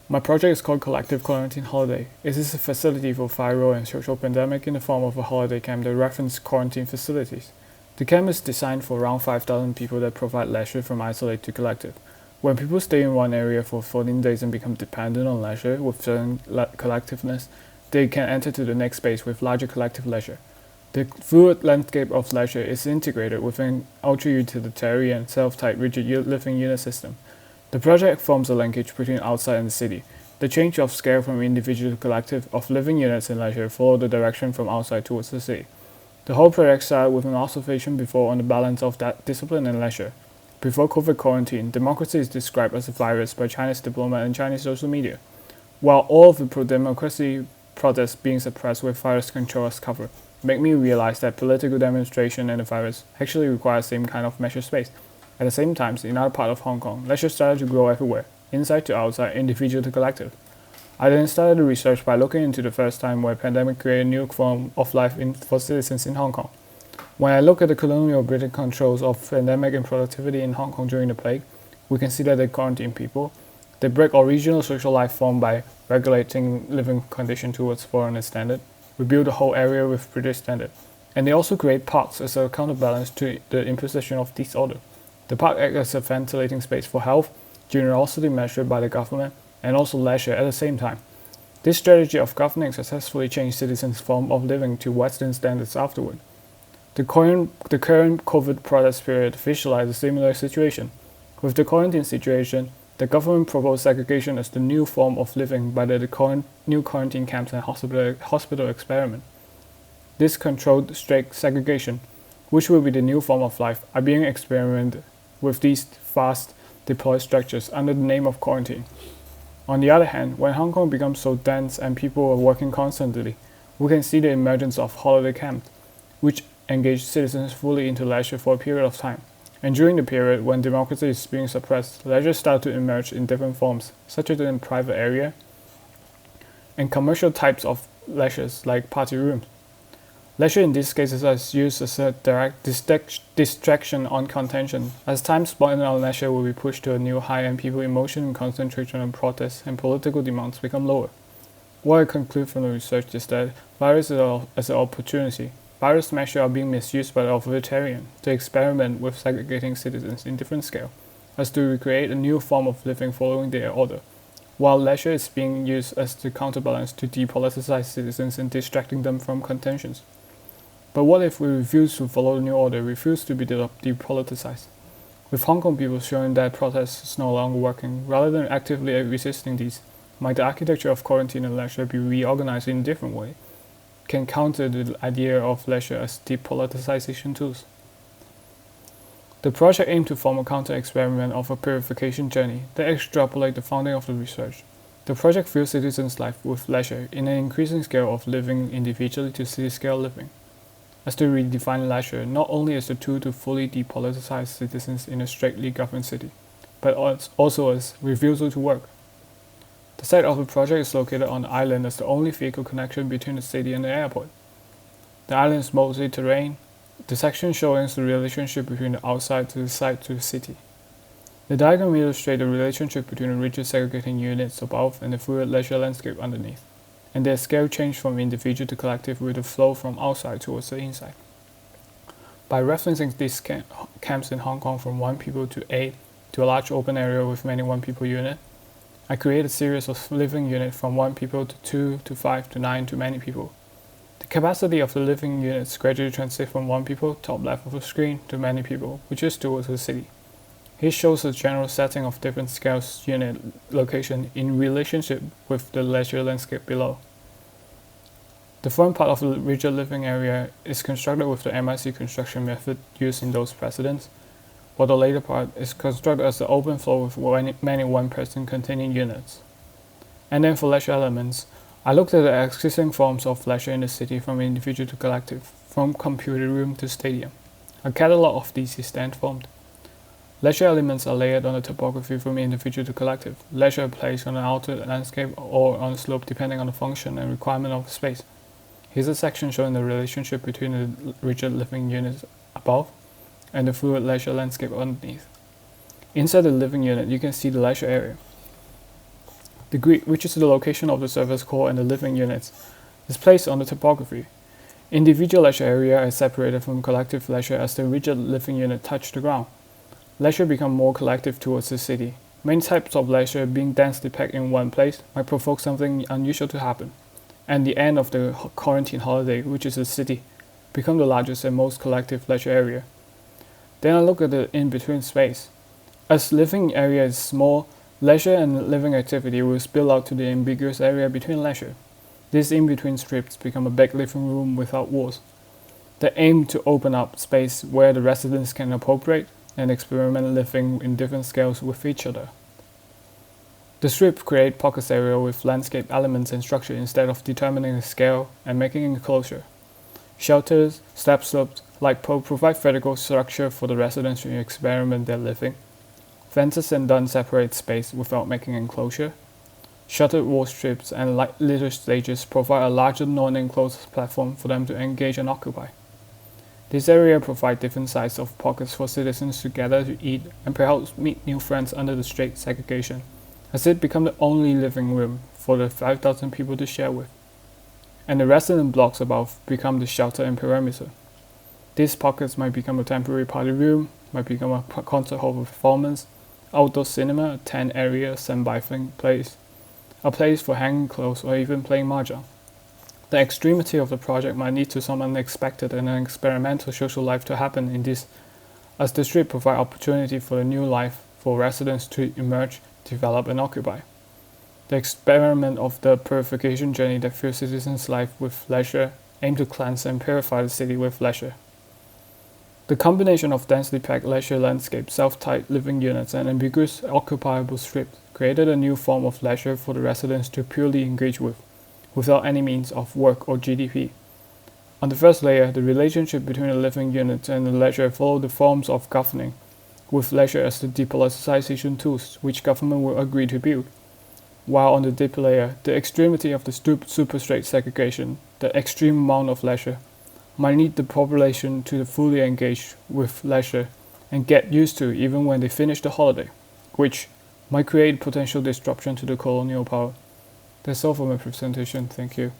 My project is called Collective Quarantine Holiday. It is a facility for viral and social pandemic in the form of a holiday camp that references quarantine facilities. The camp is designed for around 5,000 people that provide leisure from isolate to collective. When people stay in one area for 14 days and become dependent on leisure with certain collectiveness, they can enter to the next space with larger collective leisure. The fluid landscape of leisure is integrated with an ultra-utilitarian, self-tied, rigid living unit system. The project forms a linkage between outside and the city. The change of scale from individual to collective of living units in leisure follow the direction from outside towards the city. The whole project started with an observation before on the balance of that discipline and leisure. Before COVID quarantine, democracy is described as a virus by Chinese diplomat and Chinese social media. While all of the pro-democracy protests being suppressed with virus control as cover, make me realize that political demonstration and the virus actually require the same kind of measured space. At the same time, in other parts of Hong Kong, leisure started to grow everywhere, inside to outside, individual to collective. I then started the research by looking into the first time where pandemic created a new form of life for citizens in Hong Kong. When I look at the colonial British controls of pandemic and productivity in Hong Kong during the plague, we can see that they quarantine people. They break original social life form by regulating living conditions towards foreign standard, rebuild the whole area with British standard, and they also create parks as a counterbalance to the imposition of disorder. The park acts as a ventilating space for health, generosity measured by the government, and also leisure at the same time. This strategy of governing successfully changed citizens' form of living to Western standards afterward. The current COVID protest period visualized a similar situation. With the quarantine situation, the government proposed segregation as the new form of living by the new quarantine camps and hospital experiment. This controlled strict segregation, which will be the new form of life, are being experimented with these fast deployed structures under the name of quarantine. On the other hand, when Hong Kong becomes so dense and people are working constantly, we can see the emergence of holiday camps, which engage citizens fully into leisure for a period of time. And during the period when democracy is being suppressed, leisure started to emerge in different forms, such as in private area and commercial types of leisures like party rooms. Leisure in these cases is used as a direct distraction on contention, as time spent on leisure will be pushed to a new high and people emotion and concentration on protests and political demands become lower. What I conclude from the research is that virus is an opportunity. Virus measures are being misused by the authoritarian to experiment with segregating citizens in different scale, as to recreate a new form of living following their order, while leisure is being used as the counterbalance to depoliticize citizens and distracting them from contentions. But what if we refuse to follow the new order, refuse to be depoliticized? With Hong Kong people showing that protest is no longer working, rather than actively resisting these, might the architecture of quarantine and leisure be reorganized in a different way? Can counter the idea of leisure as depoliticization tools. The project aimed to form a counter-experiment of a purification journey that extrapolate the founding of the research. The project views citizens' life with leisure in an increasing scale of living individually to city-scale living, as to redefine leisure not only as a tool to fully depoliticize citizens in a strictly governed city, but also as refusal to work. The site of the project is located on the island as the only vehicle connection between the city and the airport. The island is mostly terrain. The section showing the relationship between the outside to the site to the city. The diagram illustrates the relationship between the rigid segregating units above and the fluid leisure landscape underneath, and their scale change from individual to collective with the flow from outside towards the inside. By referencing these camps in Hong Kong from 1 people to 8 to a large open area with many 1 people units, I create a series of living units from 1 people to 2 to 5 to 9 to many people. The capacity of the living units gradually transit from 1 people, top left of the screen, to many people, which is towards the city. Here shows the general setting of different scales unit location in relationship with the leisure landscape below. The front part of the rigid living area is constructed with the MIC construction method used in those precedents, while the later part is constructed as the open floor with many 1-person containing units. And then for leisure elements, I looked at the existing forms of leisure in the city from individual to collective, from computer room to stadium. A catalog of these is then formed. Leisure elements are layered on the topography from individual to collective. Leisure placed on an outer landscape or on a slope depending on the function and requirement of the space. Here's a section showing the relationship between the rigid living units above and the fluid leisure landscape underneath. Inside the living unit, you can see the leisure area. The grid, which is the location of the service core and the living units, is placed on the topography. Individual leisure area is separated from collective leisure as the rigid living unit touch the ground. Leisure become more collective towards the city. Many types of leisure being densely packed in one place might provoke something unusual to happen, and the end of the quarantine holiday, which is the city, become the largest and most collective leisure area. Then I look at the in-between space. As living area is small, leisure and living activity will spill out to the ambiguous area between leisure. These in-between strips become a big living room without walls. They aim to open up space where the residents can appropriate and experiment living in different scales with each other. The strip create pockets area with landscape elements and structure instead of determining the scale and making enclosure. Shelters, step slopes, light pole provide vertical structure for the residents to experiment their living. Fences and dunn separate space without making enclosure. Shuttered wall strips and light litter stages provide a larger non-enclosed platform for them to engage and occupy. This area provides different sizes of pockets for citizens to gather to eat and perhaps meet new friends under the strict segregation, as it becomes the only living room for the 5,000 people to share with. And the resident blocks above become the shelter and perimeter. These pockets might become a temporary party room, might become a concert hall for performance, outdoor cinema, a tent area, sunbathing place, a place for hanging clothes or even playing mahjong. The extremity of the project might lead to some unexpected and experimental social life to happen in this, as the strip provide opportunity for a new life for residents to emerge, develop and occupy. The experiment of the purification journey that fills citizens' life with leisure aim to cleanse and purify the city with leisure. The combination of densely packed leisure landscape, self-tied living units and ambiguous occupiable strips created a new form of leisure for the residents to purely engage with, without any means of work or GDP. On the first layer, the relationship between the living units and the leisure follow the forms of governing, with leisure as the depoliticization tools which government will agree to build. While on the deep layer, the extremity of the super straight segregation, the extreme amount of leisure, might lead the population to fully engage with leisure and get used to even when they finish the holiday, which might create potential disruption to the colonial power. That's all for my presentation. Thank you.